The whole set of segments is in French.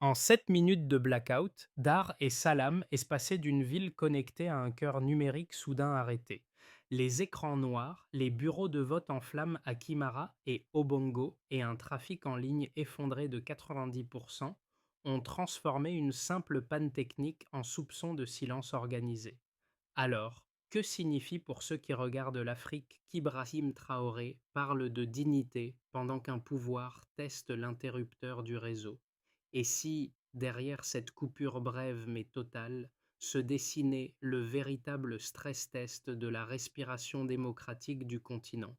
En 7 minutes de blackout, Dar et Salam espaçés d'une ville connectée à un cœur numérique soudain arrêté. Les écrans noirs, les bureaux de vote en flammes à Kimara et Obongo et un trafic en ligne effondré de 90% ont transformé une simple panne technique en soupçon de silence organisé. Alors, que signifie pour ceux qui regardent l'Afrique qu'Ibrahim Traoré parle de dignité pendant qu'un pouvoir teste l'interrupteur du réseau? Et si, derrière cette coupure brève mais totale, se dessinait le véritable stress test de la respiration démocratique du continent?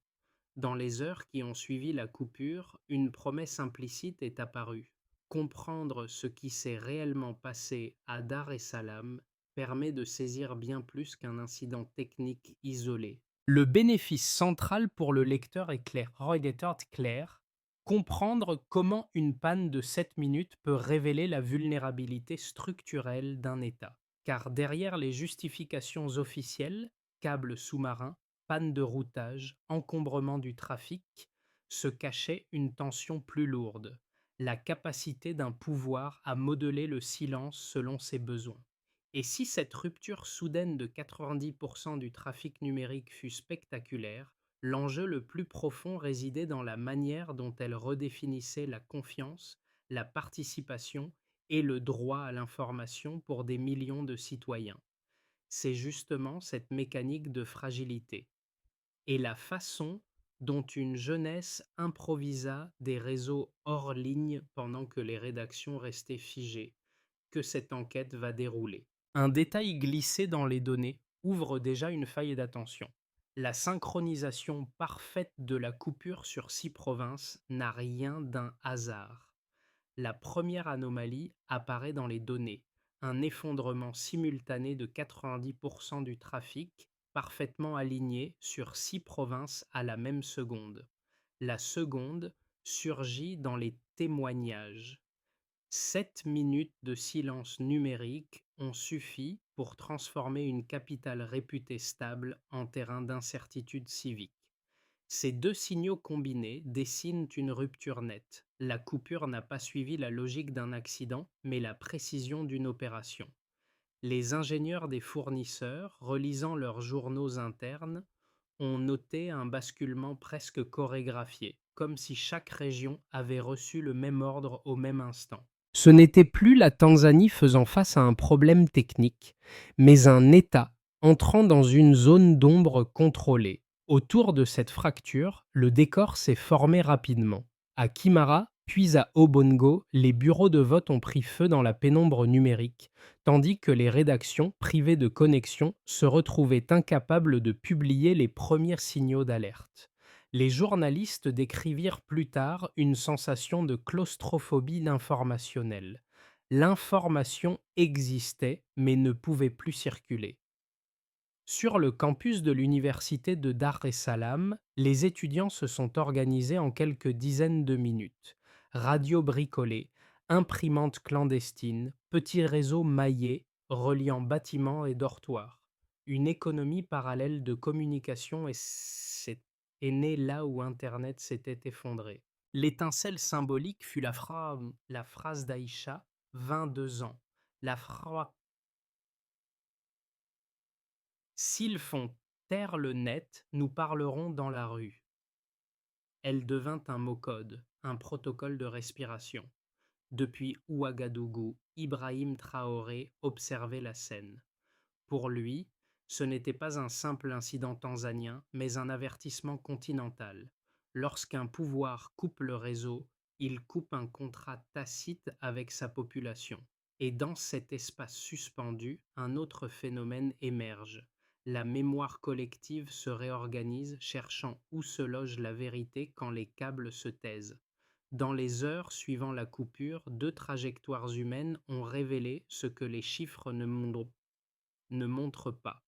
Dans les heures qui ont suivi la coupure, une promesse implicite est apparue. Comprendre ce qui s'est réellement passé à Dar es Salaam permet de saisir bien plus qu'un incident technique isolé. Le bénéfice central pour le lecteur est clair. Reader clair. Comprendre comment une panne de 7 minutes peut révéler la vulnérabilité structurelle d'un État. Car derrière les justifications officielles, câbles sous-marins, panne de routage, encombrement du trafic, se cachait une tension plus lourde, la capacité d'un pouvoir à modeler le silence selon ses besoins. Et si cette rupture soudaine de 90% du trafic numérique fut spectaculaire, l'enjeu le plus profond résidait dans la manière dont elle redéfinissait la confiance, la participation et le droit à l'information pour des millions de citoyens. C'est justement cette mécanique de fragilité et la façon dont une jeunesse improvisa des réseaux hors ligne pendant que les rédactions restaient figées, que cette enquête va dérouler. Un détail glissé dans les données ouvre déjà une faille d'attention. La synchronisation parfaite de la coupure sur 6 provinces n'a rien d'un hasard. La première anomalie apparaît dans les données, un effondrement simultané de 90% du trafic, parfaitement aligné sur 6 provinces à la même seconde. La seconde surgit dans les témoignages. 7 minutes de silence numérique ont suffi pour transformer une capitale réputée stable en terrain d'incertitude civique. Ces deux signaux combinés dessinent une rupture nette. La coupure n'a pas suivi la logique d'un accident, mais la précision d'une opération. Les ingénieurs des fournisseurs, relisant leurs journaux internes, ont noté un basculement presque chorégraphié, comme si chaque région avait reçu le même ordre au même instant. Ce n'était plus la Tanzanie faisant face à un problème technique, mais un État entrant dans une zone d'ombre contrôlée. Autour de cette fracture, le décor s'est formé rapidement. À Kimara, puis à Obongo, les bureaux de vote ont pris feu dans la pénombre numérique, tandis que les rédactions, privées de connexion, se retrouvaient incapables de publier les premiers signaux d'alerte. Les journalistes décrivirent plus tard une sensation de claustrophobie informationnelle. L'information existait mais ne pouvait plus circuler. Sur le campus de l'université de Dar es Salaam, les étudiants se sont organisés en quelques dizaines de minutes. Radio bricolée, imprimantes clandestines, petits réseaux maillés reliant bâtiments et dortoirs. Une économie parallèle de communication est née là où Internet s'était effondré. L'étincelle symbolique fut la phrase d'Aïcha, 22 ans. La phrase S'ils font taire le net, nous parlerons dans la rue. Elle devint un mot-code, un protocole de respiration. Depuis Ouagadougou, Ibrahim Traoré observait la scène. Pour lui, ce n'était pas un simple incident tanzanien, mais un avertissement continental. Lorsqu'un pouvoir coupe le réseau, il coupe un contrat tacite avec sa population. Et dans cet espace suspendu, un autre phénomène émerge. La mémoire collective se réorganise, cherchant où se loge la vérité quand les câbles se taisent. Dans les heures suivant la coupure, deux trajectoires humaines ont révélé ce que les chiffres ne montre pas.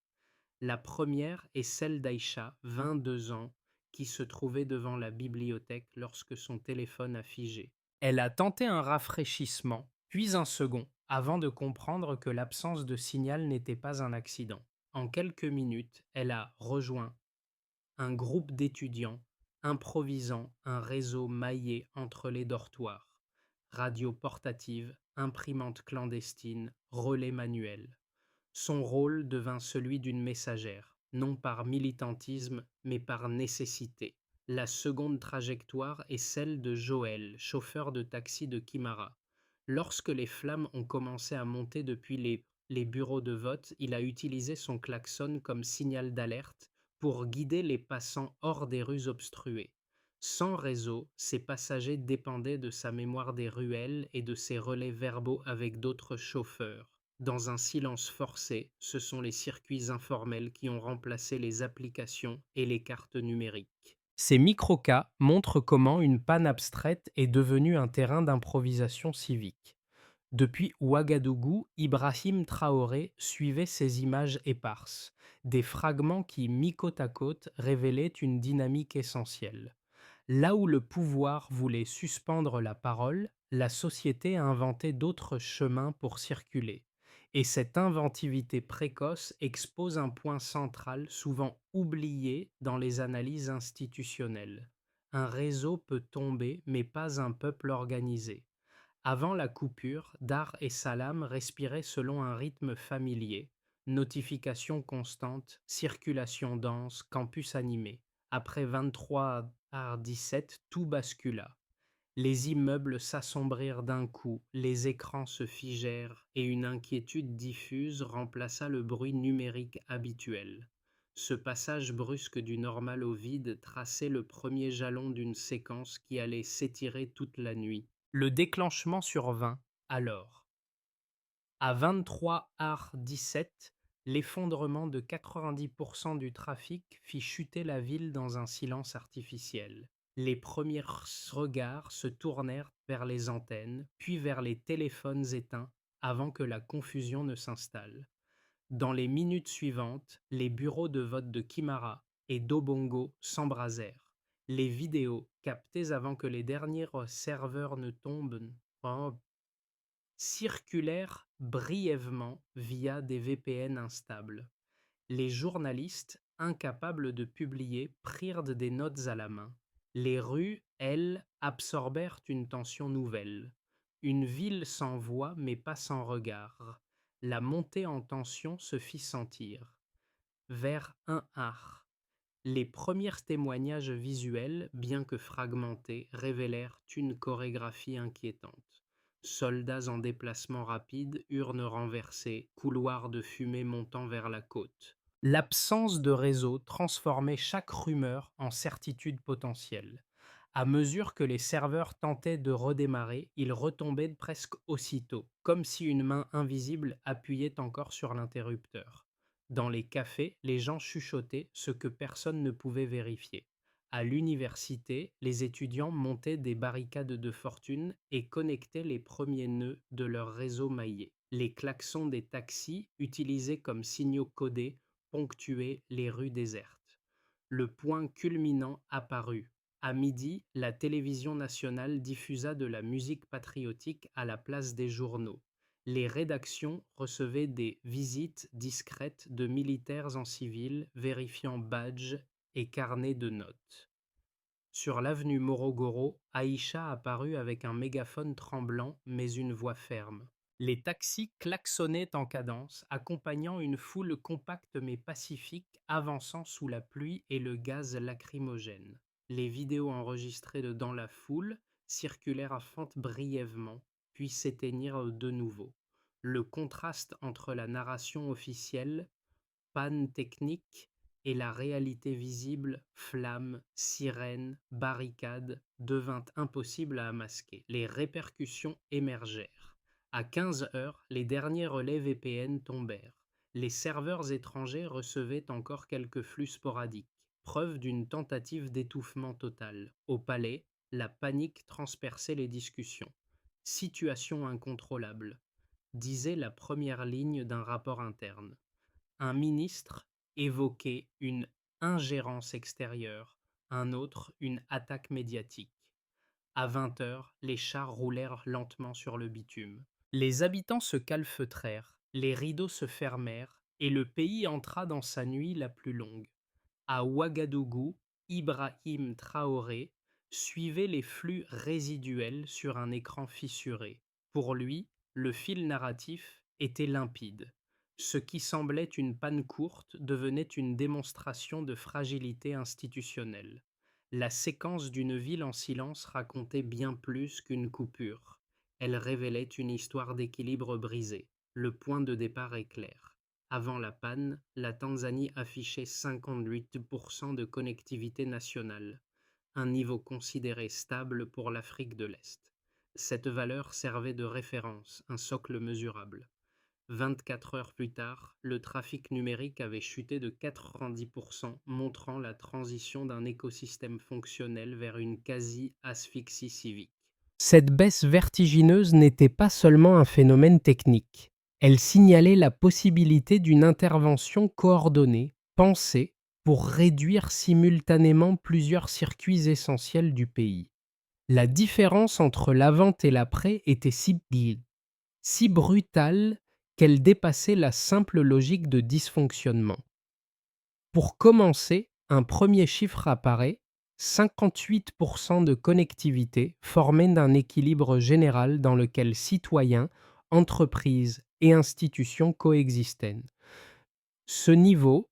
La première est celle d'Aïcha, 22 ans, qui se trouvait devant la bibliothèque lorsque son téléphone a figé. Elle a tenté un rafraîchissement, puis un second, avant de comprendre que l'absence de signal n'était pas un accident. En quelques minutes, elle a rejoint un groupe d'étudiants improvisant un réseau maillé entre les dortoirs. Radio portative, imprimante clandestine, relais manuel. Son rôle devint celui d'une messagère, non par militantisme, mais par nécessité. La seconde trajectoire est celle de Joël, chauffeur de taxi de Kimara. Lorsque les flammes ont commencé à monter depuis les bureaux de vote, il a utilisé son klaxon comme signal d'alerte pour guider les passants hors des rues obstruées. Sans réseau, ses passagers dépendaient de sa mémoire des ruelles et de ses relais verbaux avec d'autres chauffeurs. Dans un silence forcé, ce sont les circuits informels qui ont remplacé les applications et les cartes numériques. Ces microcas montrent comment une panne abstraite est devenue un terrain d'improvisation civique. Depuis Ouagadougou, Ibrahim Traoré suivait ces images éparses, des fragments qui, mis côte à côte, révélaient une dynamique essentielle. Là où le pouvoir voulait suspendre la parole, la société a inventé d'autres chemins pour circuler. Et cette inventivité précoce expose un point central souvent oublié dans les analyses institutionnelles. Un réseau peut tomber, mais pas un peuple organisé. Avant la coupure, Dar et Salam respiraient selon un rythme familier. Notifications constantes, circulation dense, campus animé. Après 23h17, tout bascula. Les immeubles s'assombrirent d'un coup, les écrans se figèrent et une inquiétude diffuse remplaça le bruit numérique habituel. Ce passage brusque du normal au vide traçait le premier jalon d'une séquence qui allait s'étirer toute la nuit. Le déclenchement survint alors. À 23h17, l'effondrement de 90% du trafic fit chuter la ville dans un silence artificiel. Les premiers regards se tournèrent vers les antennes, puis vers les téléphones éteints avant que la confusion ne s'installe. Dans les minutes suivantes, les bureaux de vote de Kimara et d'Obongo s'embrasèrent. Les vidéos, captées avant que les derniers serveurs ne tombent, circulèrent brièvement via des VPN instables. Les journalistes, incapables de publier, prirent des notes à la main. Les rues, elles, absorbèrent une tension nouvelle. Une ville sans voix mais pas sans regard. La montée en tension se fit sentir. Vers 1h, les premiers témoignages visuels, bien que fragmentés, révélèrent une chorégraphie inquiétante. Soldats en déplacement rapide, urnes renversées, couloirs de fumée montant vers la côte. L'absence de réseau transformait chaque rumeur en certitude potentielle. À mesure que les serveurs tentaient de redémarrer, ils retombaient presque aussitôt, comme si une main invisible appuyait encore sur l'interrupteur. Dans les cafés, les gens chuchotaient ce que personne ne pouvait vérifier. À l'université, les étudiants montaient des barricades de fortune et connectaient les premiers nœuds de leur réseau maillé. Les klaxons des taxis, utilisés comme signaux codés, ponctuaient les rues désertes. Le point culminant apparut. À midi, la télévision nationale diffusa de la musique patriotique à la place des journaux. Les rédactions recevaient des visites discrètes de militaires en civil vérifiant badges et carnets de notes. Sur l'avenue Morogoro, Aïcha apparut avec un mégaphone tremblant mais une voix ferme. Les taxis klaxonnaient en cadence, accompagnant une foule compacte mais pacifique avançant sous la pluie et le gaz lacrymogène. Les vidéos enregistrées dans la foule circulèrent à fente brièvement, puis s'éteignirent de nouveau. Le contraste entre la narration officielle, panne technique, et la réalité visible, flammes, sirènes, barricades, devint impossible à masquer. Les répercussions émergèrent. À 15h, les derniers relais VPN tombèrent. Les serveurs étrangers recevaient encore quelques flux sporadiques, preuve d'une tentative d'étouffement total. Au palais, la panique transperçait les discussions. Situation incontrôlable, disait la première ligne d'un rapport interne. Un ministre évoquait une ingérence extérieure, un autre une attaque médiatique. À 20h, les chars roulèrent lentement sur le bitume. Les habitants se calfeutrèrent, les rideaux se fermèrent et le pays entra dans sa nuit la plus longue. À Ouagadougou, Ibrahim Traoré suivait les flux résiduels sur un écran fissuré. Pour lui, Le fil narratif était limpide. Ce qui semblait une panne courte devenait une démonstration de fragilité institutionnelle. La séquence d'une ville en silence racontait bien plus qu'une coupure. Elle révélait une histoire d'équilibre brisé. Le point de départ est clair. Avant la panne, la Tanzanie affichait 58% de connectivité nationale, un niveau considéré stable pour l'Afrique de l'Est. Cette valeur servait de référence, un socle mesurable. 24 heures plus tard, le trafic numérique avait chuté de 90%, montrant la transition d'un écosystème fonctionnel vers une quasi-asphyxie civique. Cette baisse vertigineuse n'était pas seulement un phénomène technique. Elle signalait la possibilité d'une intervention coordonnée, pensée, pour réduire simultanément plusieurs circuits essentiels du pays. La différence entre l'avant et l'après était si brutale qu'elle dépassait la simple logique de dysfonctionnement. Pour commencer, un premier chiffre apparaît: 58% de connectivité formée d'un équilibre général dans lequel citoyens, entreprises et institutions coexistaient. Ce niveau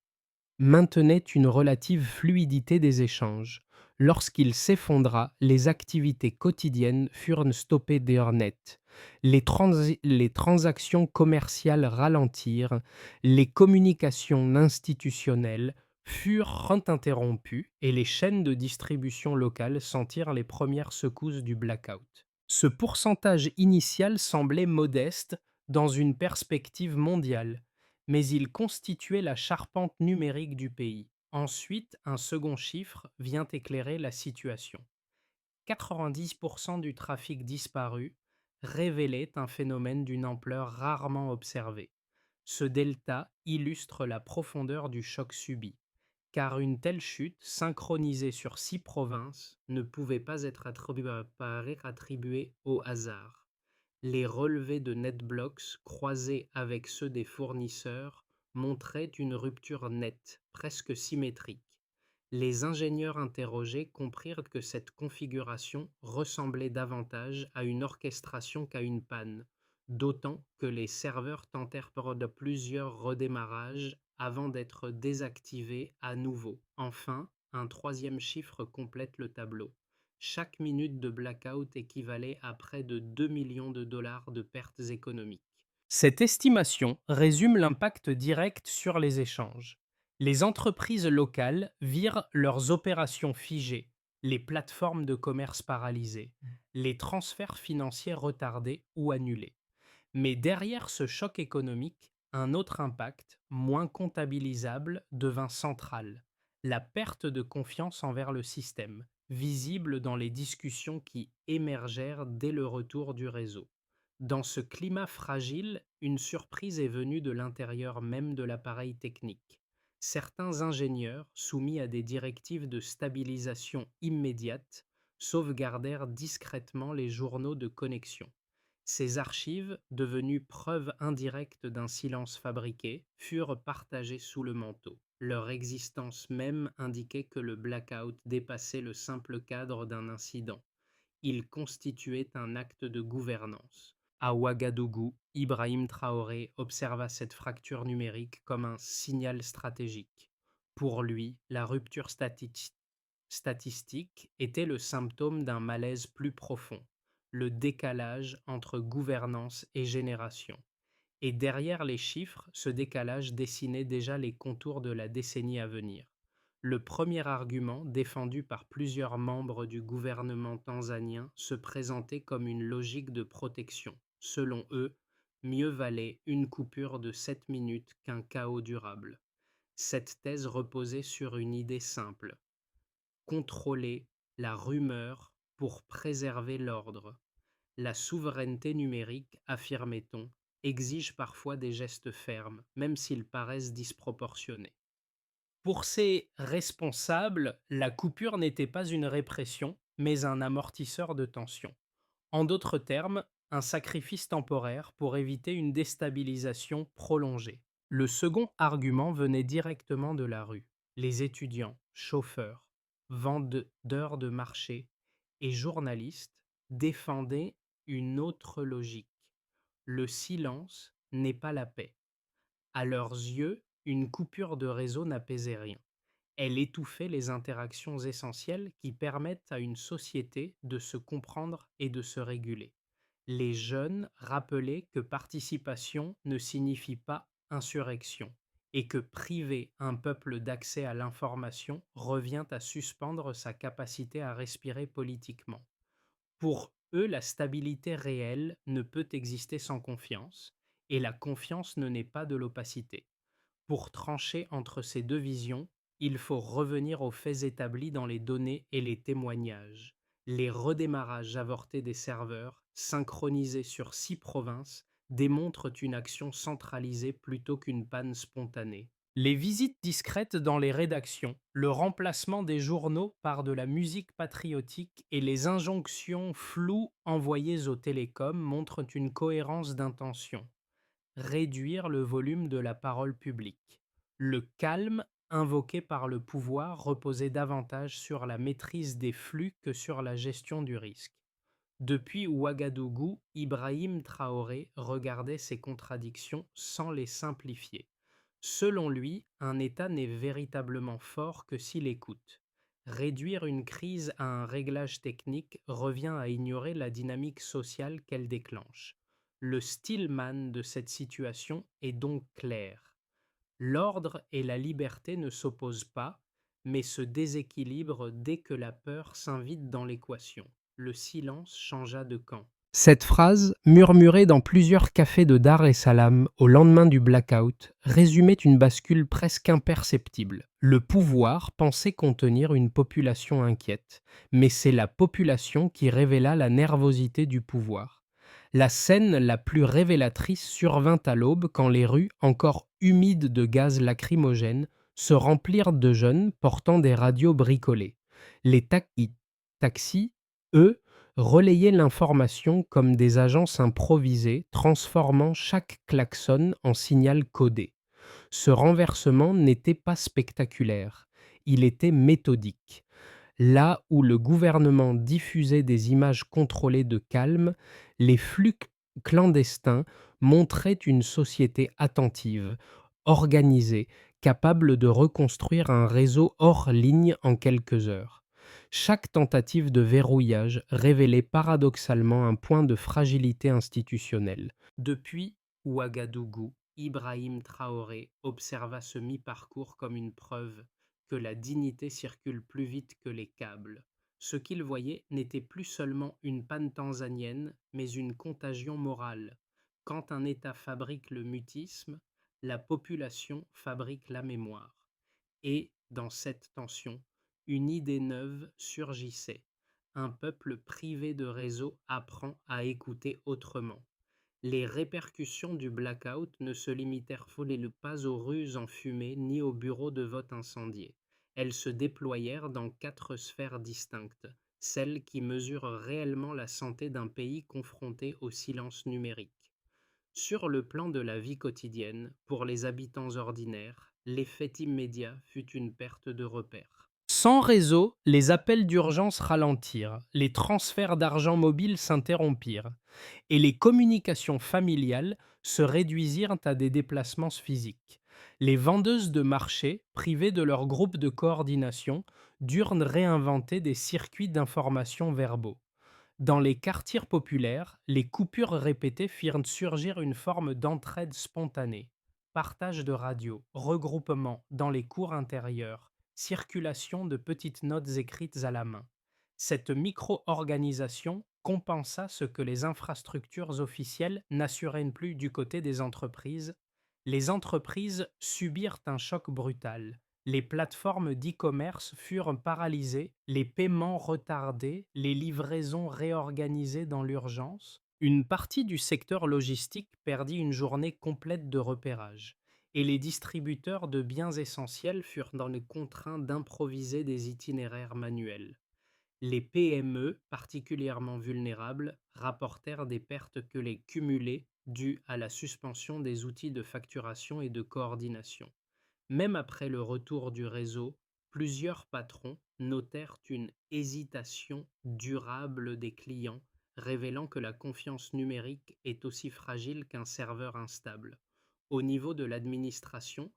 maintenait une relative fluidité des échanges. Lorsqu'il s'effondra, les activités quotidiennes furent stoppées net. Les transactions commerciales ralentirent, les communications institutionnelles furent interrompues et les chaînes de distribution locales sentirent les premières secousses du blackout. Ce pourcentage initial semblait modeste dans une perspective mondiale, mais il constituait la charpente numérique du pays. Ensuite, un second chiffre vient éclairer la situation. 90% du trafic disparu révélait un phénomène d'une ampleur rarement observée. Ce delta illustre la profondeur du choc subi, car une telle chute, synchronisée sur 6 provinces, ne pouvait pas être attribuée au hasard. Les relevés de NetBlocks, croisés avec ceux des fournisseurs, montraient une rupture nette, presque symétrique. Les ingénieurs interrogés comprirent que cette configuration ressemblait davantage à une orchestration qu'à une panne, d'autant que les serveurs tentèrent de plusieurs redémarrages avant d'être désactivés à nouveau. Enfin, un troisième chiffre complète le tableau. Chaque minute de blackout équivalait à près de 2 millions de dollars de pertes économiques. Cette estimation résume l'impact direct sur les échanges. Les entreprises locales virent leurs opérations figées, les plateformes de commerce paralysées, les transferts financiers retardés ou annulés. Mais derrière ce choc économique, un autre impact, moins comptabilisable, devint central: la perte de confiance envers le système, visible dans les discussions qui émergèrent dès le retour du réseau. Dans ce climat fragile, une surprise est venue de l'intérieur même de l'appareil technique. Certains ingénieurs, soumis à des directives de stabilisation immédiate, sauvegardèrent discrètement les journaux de connexion. Ces archives, devenues preuve indirecte d'un silence fabriqué, furent partagées sous le manteau. Leur existence même indiquait que le blackout dépassait le simple cadre d'un incident. Il constituait un acte de gouvernance. À Ouagadougou, Ibrahim Traoré observa cette fracture numérique comme un signal stratégique. Pour lui, la rupture statistique était le symptôme d'un malaise plus profond: le décalage entre gouvernance et génération. Et derrière les chiffres, ce décalage dessinait déjà les contours de la décennie à venir. Le premier argument, défendu par plusieurs membres du gouvernement tanzanien, se présentait comme une logique de protection. Selon eux, mieux valait une coupure de 7 minutes qu'un chaos durable. Cette thèse reposait sur une idée simple: contrôler la rumeur pour préserver l'ordre. La souveraineté numérique, affirmait-on, exige parfois des gestes fermes, même s'ils paraissent disproportionnés. Pour ces responsables, la coupure n'était pas une répression, mais un amortisseur de tension. En d'autres termes, un sacrifice temporaire pour éviter une déstabilisation prolongée. Le second argument venait directement de la rue. Les étudiants, chauffeurs, vendeurs de marché et journalistes défendaient une autre logique: Le silence n'est pas la paix. À leurs yeux, une coupure de réseau n'apaisait rien. Elle étouffait les interactions essentielles qui permettent à une société de se comprendre et de se réguler. Les jeunes rappelaient que participation ne signifie pas insurrection et que priver un peuple d'accès à l'information revient à suspendre sa capacité à respirer politiquement. Pour eux, la stabilité réelle ne peut exister sans confiance, et la confiance ne naît pas de l'opacité. Pour trancher entre ces deux visions, il faut revenir aux faits établis dans les données et les témoignages. Les redémarrages avortés des serveurs, synchronisés sur 6 provinces, démontrent une action centralisée plutôt qu'une panne spontanée. Les visites discrètes dans les rédactions, le remplacement des journaux par de la musique patriotique et les injonctions floues envoyées aux télécoms montrent une cohérence d'intention: réduire le volume de la parole publique. Le calme invoqué par le pouvoir reposait davantage sur la maîtrise des flux que sur la gestion du risque. Depuis Ouagadougou, Ibrahim Traoré regardait ces contradictions sans les simplifier. Selon lui, un État n'est véritablement fort que s'il écoute. Réduire une crise à un réglage technique revient à ignorer la dynamique sociale qu'elle déclenche. Le stillman de cette situation est donc clair. L'ordre et la liberté ne s'opposent pas, mais se déséquilibrent dès que la peur s'invite dans l'équation. Le silence changea de camp. Cette phrase, murmurée dans plusieurs cafés de Dar es Salaam au lendemain du blackout, résumait une bascule presque imperceptible. Le pouvoir pensait contenir une population inquiète, mais c'est la population qui révéla la nervosité du pouvoir. La scène la plus révélatrice survint à l'aube quand les rues, encore humides de gaz lacrymogène, se remplirent de jeunes portant des radios bricolées. Les taxis, eux, relayaient l'information comme des agences improvisées, transformant chaque klaxon en signal codé. Ce renversement n'était pas spectaculaire, il était méthodique. Là où le gouvernement diffusait des images contrôlées de calme, les flux clandestins montraient une société attentive, organisée, capable de reconstruire un réseau hors ligne en quelques heures. Chaque tentative de verrouillage révélait paradoxalement un point de fragilité institutionnelle. Depuis Ouagadougou, Ibrahim Traoré observa ce mi-parcours comme une preuve que la dignité circule plus vite que les câbles. Ce qu'il voyait n'était plus seulement une panne tanzanienne, mais une contagion morale. Quand un État fabrique le mutisme, la population fabrique la mémoire. Et, dans cette tension, une idée neuve surgissait. Un peuple privé de réseau apprend à écouter autrement. Les répercussions du blackout ne se limitèrent pas aux rues enfumées ni aux bureaux de vote incendiés. Elles se déployèrent dans 4 sphères distinctes, celles qui mesurent réellement la santé d'un pays confronté au silence numérique. Sur le plan de la vie quotidienne, pour les habitants ordinaires, l'effet immédiat fut une perte de repères. Sans réseau, les appels d'urgence ralentirent, les transferts d'argent mobile s'interrompirent, et les communications familiales se réduisirent à des déplacements physiques. Les vendeuses de marché, privées de leur groupe de coordination, durent réinventer des circuits d'information verbaux. Dans les quartiers populaires, les coupures répétées firent surgir une forme d'entraide spontanée. Partage de radios, regroupement dans les cours intérieures, circulation de petites notes écrites à la main. Cette micro-organisation compensa ce que les infrastructures officielles n'assuraient plus du côté des entreprises. Les entreprises subirent un choc brutal. Les plateformes d'e-commerce furent paralysées, les paiements retardés, les livraisons réorganisées dans l'urgence. Une partie du secteur logistique perdit une journée complète de repérage, et les distributeurs de biens essentiels furent dans les contraints d'improviser des itinéraires manuels. Les PME, particulièrement vulnérables, rapportèrent des pertes que les cumulées dues à la suspension des outils de facturation et de coordination. Même après le retour du réseau, plusieurs patrons notèrent une hésitation durable des clients révélant que la confiance numérique est aussi fragile qu'un serveur instable. Au niveau de l'administration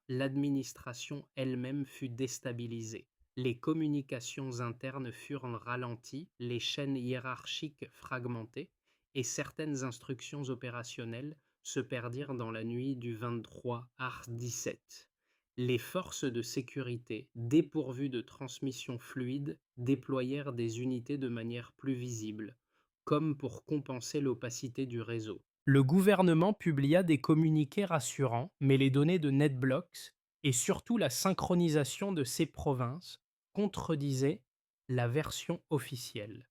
elle-même fut déstabilisée. Les communications internes furent ralenties, les chaînes hiérarchiques fragmentées, et certaines instructions opérationnelles se perdirent dans la nuit du 23 art 17. Les forces de sécurité, dépourvues de transmission fluide, déployèrent des unités de manière plus visible, comme pour compenser l'opacité du réseau. Le gouvernement publia des communiqués rassurants, mais les données de NetBlocks et surtout la synchronisation de ces provinces contredisaient la version officielle.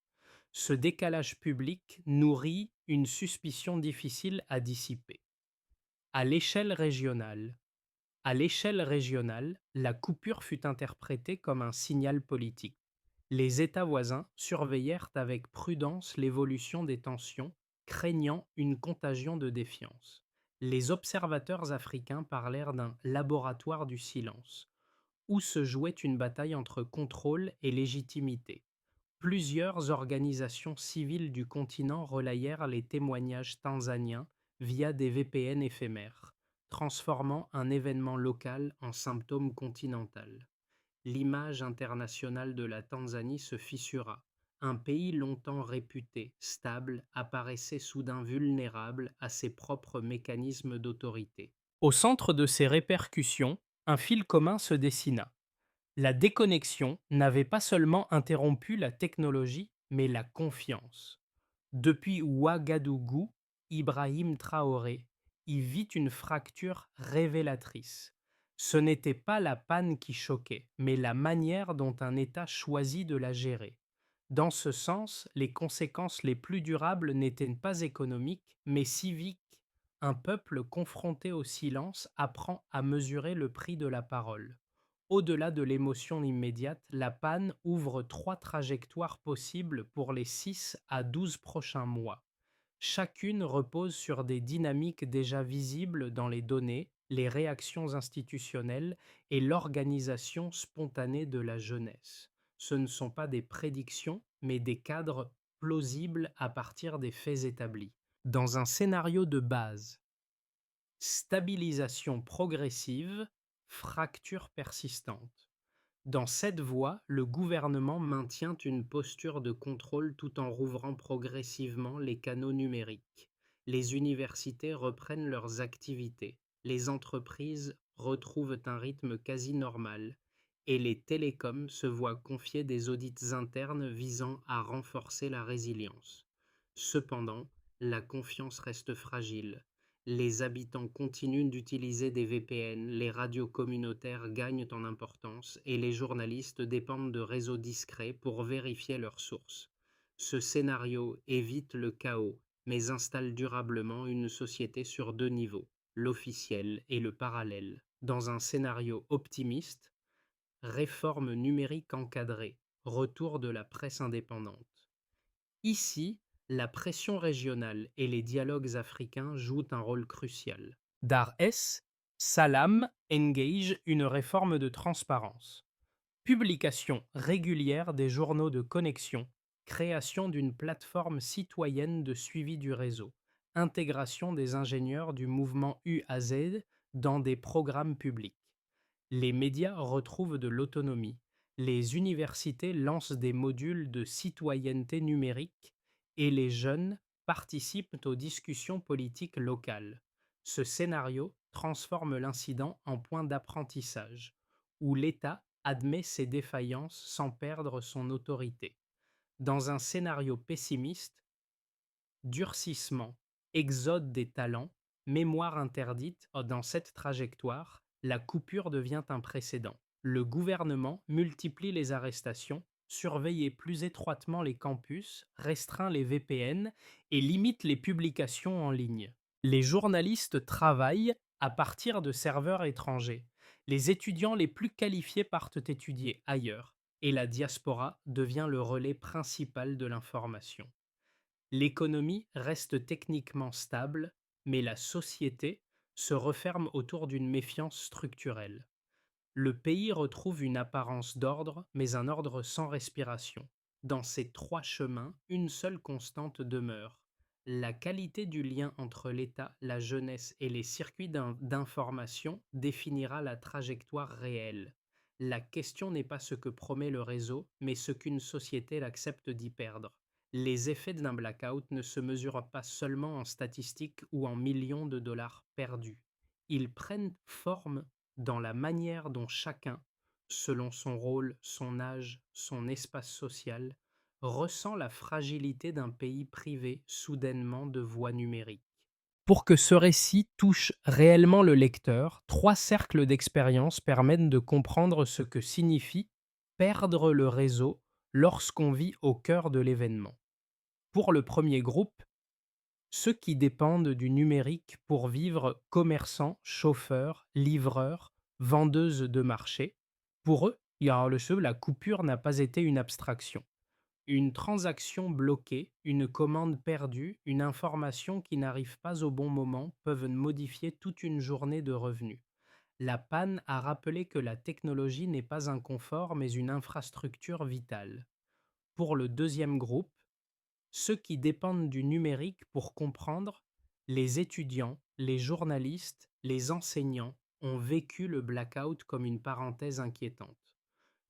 Ce décalage public nourrit une suspicion difficile à dissiper. À l'échelle régionale, à l'échelle régionale, la coupure fut interprétée comme un signal politique. Les États voisins surveillèrent avec prudence l'évolution des tensions, craignant une contagion de défiance. Les observateurs africains parlèrent d'un laboratoire du silence, où se jouait une bataille entre contrôle et légitimité. Plusieurs organisations civiles du continent relayèrent les témoignages tanzaniens via des VPN éphémères, transformant un événement local en symptôme continental. L'image internationale de la Tanzanie se fissura. Un pays longtemps réputé stable apparaissait soudain vulnérable à ses propres mécanismes d'autorité. Au centre de ces répercussions, un fil commun se dessina. La déconnexion n'avait pas seulement interrompu la technologie, mais la confiance. Depuis Ouagadougou, Ibrahim Traoré y vit une fracture révélatrice. Ce n'était pas la panne qui choquait, mais la manière dont un État choisit de la gérer. Dans ce sens, les conséquences les plus durables n'étaient pas économiques, mais civiques. Un peuple confronté au silence apprend à mesurer le prix de la parole. Au-delà de l'émotion immédiate, la panne ouvre trois trajectoires possibles pour les 6 à 12 prochains mois. Chacune repose sur des dynamiques déjà visibles dans les données, les réactions institutionnelles et l'organisation spontanée de la jeunesse. Ce ne sont pas des prédictions, mais des cadres plausibles à partir des faits établis. Dans un scénario de base, stabilisation progressive, fracture persistante. Dans cette voie, le gouvernement maintient une posture de contrôle tout en rouvrant progressivement les canaux numériques. Les universités reprennent leurs activités, les entreprises retrouvent un rythme quasi normal, et les télécoms se voient confier des audits internes visant à renforcer la résilience. Cependant, la confiance reste fragile. Les habitants continuent d'utiliser des VPN, les radios communautaires gagnent en importance et les journalistes dépendent de réseaux discrets pour vérifier leurs sources. Ce scénario évite le chaos, mais installe durablement une société sur deux niveaux, l'officiel et le parallèle. Dans un scénario optimiste, réforme numérique encadrée, retour de la presse indépendante. Ici, la pression régionale et les dialogues africains jouent un rôle crucial. Dar es Salaam engage une réforme de transparence. Publication régulière des journaux de connexion, création d'une plateforme citoyenne de suivi du réseau, intégration des ingénieurs du mouvement UAZ dans des programmes publics. Les médias retrouvent de l'autonomie. Les universités lancent des modules de citoyenneté numérique et les jeunes participent aux discussions politiques locales. Ce scénario transforme l'incident en point d'apprentissage, où l'État admet ses défaillances sans perdre son autorité. Dans un scénario pessimiste, durcissement, exode des talents, mémoire interdite, dans cette trajectoire, la coupure devient un précédent. Le gouvernement multiplie les arrestations, surveille plus étroitement les campus, restreint les VPN et limite les publications en ligne. Les journalistes travaillent à partir de serveurs étrangers. Les étudiants les plus qualifiés partent étudier ailleurs et la diaspora devient le relais principal de l'information. L'économie reste techniquement stable, mais la société se referme autour d'une méfiance structurelle. Le pays retrouve une apparence d'ordre, mais un ordre sans respiration. Dans ces trois chemins, une seule constante demeure. La qualité du lien entre l'État, la jeunesse et les circuits d'information définira la trajectoire réelle. La question n'est pas ce que promet le réseau, mais ce qu'une société accepte d'y perdre. Les effets d'un blackout ne se mesurent pas seulement en statistiques ou en millions de dollars perdus. Ils prennent forme dans la manière dont chacun, selon son rôle, son âge, son espace social, ressent la fragilité d'un pays privé soudainement de voix numériques. Pour que ce récit touche réellement le lecteur, trois cercles d'expérience permettent de comprendre ce que signifie perdre le réseau lorsqu'on vit au cœur de l'événement. Pour le premier groupe, ceux qui dépendent du numérique pour vivre, commerçants, chauffeurs, livreurs, vendeuses de marché, pour eux, la coupure n'a pas été une abstraction. Une transaction bloquée, une commande perdue, une information qui n'arrive pas au bon moment peuvent modifier toute une journée de revenus. La panne a rappelé que la technologie n'est pas un confort mais une infrastructure vitale. Pour le deuxième groupe, ceux qui dépendent du numérique pour comprendre, les étudiants, les journalistes, les enseignants ont vécu le blackout comme une parenthèse inquiétante.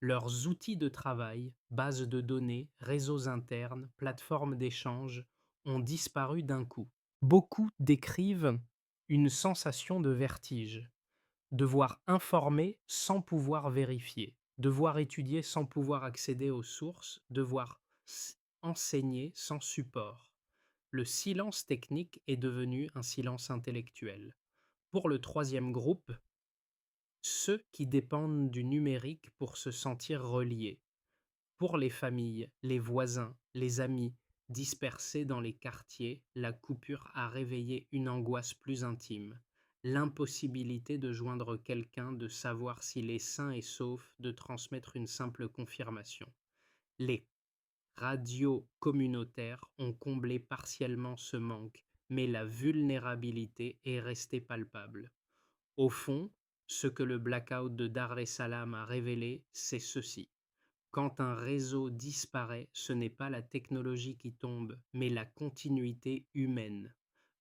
Leurs outils de travail, bases de données, réseaux internes, plateformes d'échange, ont disparu d'un coup. Beaucoup décrivent une sensation de vertige, devoir informer sans pouvoir vérifier, devoir étudier sans pouvoir accéder aux sources, devoir enseigner sans support. Le silence technique est devenu un silence intellectuel. Pour le troisième groupe, ceux qui dépendent du numérique pour se sentir reliés. Pour les familles, les voisins, les amis dispersés dans les quartiers, la coupure a réveillé une angoisse plus intime. L'impossibilité de joindre quelqu'un, de savoir s'il est sain et sauf, de transmettre une simple confirmation. Les radios communautaires ont comblé partiellement ce manque, mais la vulnérabilité est restée palpable. Au fond, ce que le blackout de Dar es Salaam a révélé, c'est ceci. Quand un réseau disparaît, ce n'est pas la technologie qui tombe, mais la continuité humaine.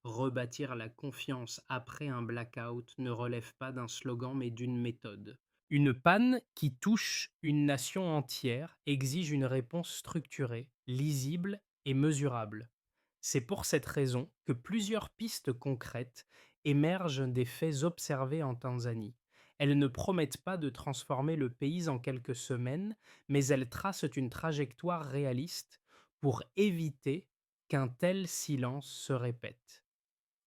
Rebâtir la confiance après un blackout ne relève pas d'un slogan mais d'une méthode. Une panne qui touche une nation entière exige une réponse structurée, lisible et mesurable. C'est pour cette raison que plusieurs pistes concrètes émergent des faits observés en Tanzanie. Elles ne promettent pas de transformer le pays en quelques semaines, mais elles tracent une trajectoire réaliste pour éviter qu'un tel silence se répète.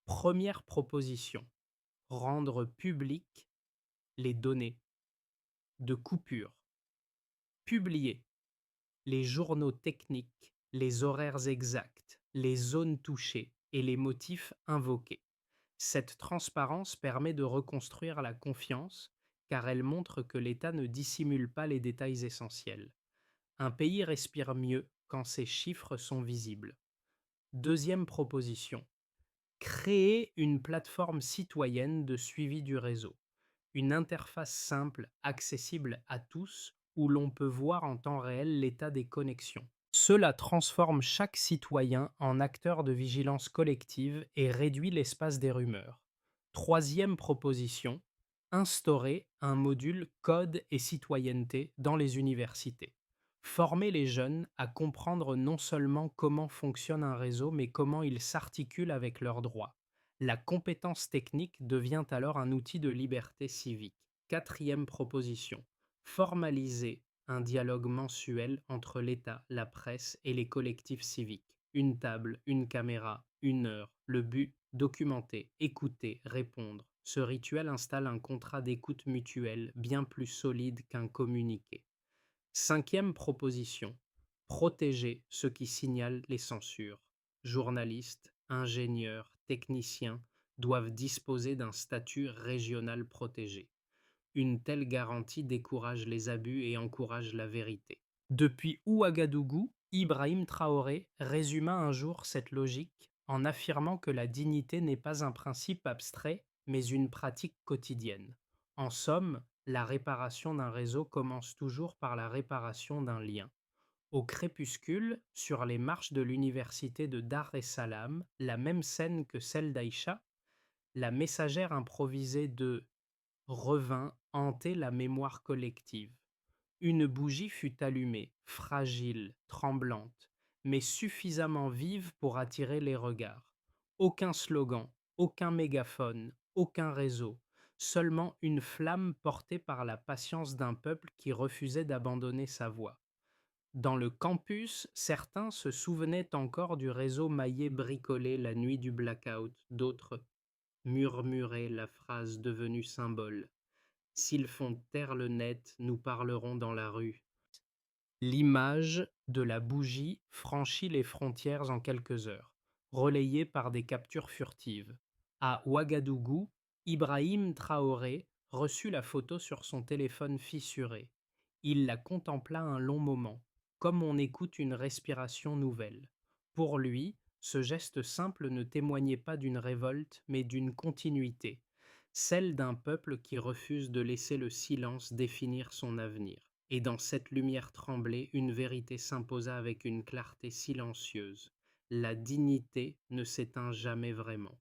Première proposition, rendre publiques les données de coupure. Publier les journaux techniques, les horaires exacts, les zones touchées et les motifs invoqués. Cette transparence permet de reconstruire la confiance car elle montre que l'État ne dissimule pas les détails essentiels. Un pays respire mieux quand ses chiffres sont visibles. Deuxième proposition, créer une plateforme citoyenne de suivi du réseau. Une interface simple, accessible à tous, où l'on peut voir en temps réel l'état des connexions. Cela transforme chaque citoyen en acteur de vigilance collective et réduit l'espace des rumeurs. Troisième proposition, instaurer un module code et citoyenneté dans les universités. Former les jeunes à comprendre non seulement comment fonctionne un réseau, mais comment il s'articule avec leurs droits. La compétence technique devient alors un outil de liberté civique. Quatrième proposition, formaliser un dialogue mensuel entre l'État, la presse et les collectifs civiques. Une table, une caméra, une heure. Le but, documenter, écouter, répondre. Ce rituel installe un contrat d'écoute mutuelle bien plus solide qu'un communiqué. Cinquième proposition, protéger ceux qui signalent les censures. Journalistes, ingénieurs, techniciens doivent disposer d'un statut régional protégé. Une telle garantie décourage les abus et encourage la vérité. Depuis Ouagadougou, Ibrahim Traoré résuma un jour cette logique en affirmant que la dignité n'est pas un principe abstrait, mais une pratique quotidienne. En somme, la réparation d'un réseau commence toujours par la réparation d'un lien. Au crépuscule, sur les marches de l'université de Dar es Salaam, la même scène que celle d'Aïcha, la messagère improvisée de revint hanter la mémoire collective. Une bougie fut allumée, fragile, tremblante, mais suffisamment vive pour attirer les regards. Aucun slogan, aucun mégaphone, aucun réseau, seulement une flamme portée par la patience d'un peuple qui refusait d'abandonner sa voix. Dans le campus, certains se souvenaient encore du réseau maillé bricolé la nuit du blackout, d'autres murmuraient la phrase devenue symbole. S'ils font taire le net, nous parlerons dans la rue. L'image de la bougie franchit les frontières en quelques heures, relayée par des captures furtives. À Ouagadougou, Ibrahim Traoré reçut la photo sur son téléphone fissuré. Il la contempla un long moment, comme on écoute une respiration nouvelle. Pour lui, ce geste simple ne témoignait pas d'une révolte, mais d'une continuité, celle d'un peuple qui refuse de laisser le silence définir son avenir. Et dans cette lumière tremblée, une vérité s'imposa avec une clarté silencieuse. La dignité ne s'éteint jamais vraiment.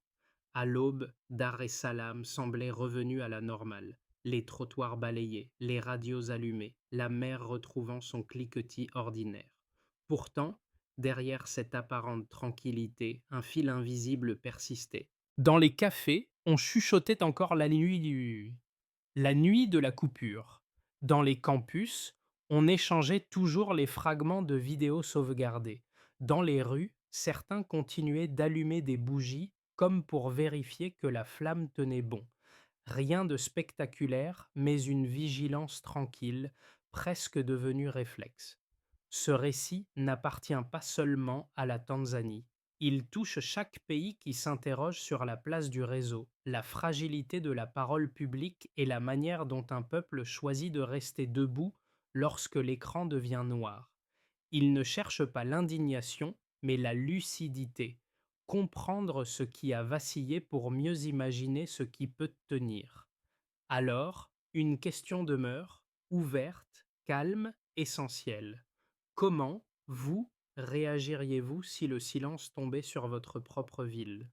À l'aube, Dar es Salaam semblait revenu à la normale. Les trottoirs balayés, les radios allumées, la mer retrouvant son cliquetis ordinaire. Pourtant, derrière cette apparente tranquillité, un fil invisible persistait. Dans les cafés, on chuchotait encore la nuit de la coupure. Dans les campus, on échangeait toujours les fragments de vidéos sauvegardés. Dans les rues, certains continuaient d'allumer des bougies comme pour vérifier que la flamme tenait bon. Rien de spectaculaire, mais une vigilance tranquille, presque devenue réflexe. Ce récit n'appartient pas seulement à la Tanzanie. Il touche chaque pays qui s'interroge sur la place du réseau, la fragilité de la parole publique et la manière dont un peuple choisit de rester debout lorsque l'écran devient noir. Il ne cherche pas l'indignation, mais la lucidité, comprendre ce qui a vacillé pour mieux imaginer ce qui peut tenir. Alors, une question demeure, ouverte, calme, essentielle. Comment, vous, réagiriez-vous si le silence tombait sur votre propre ville?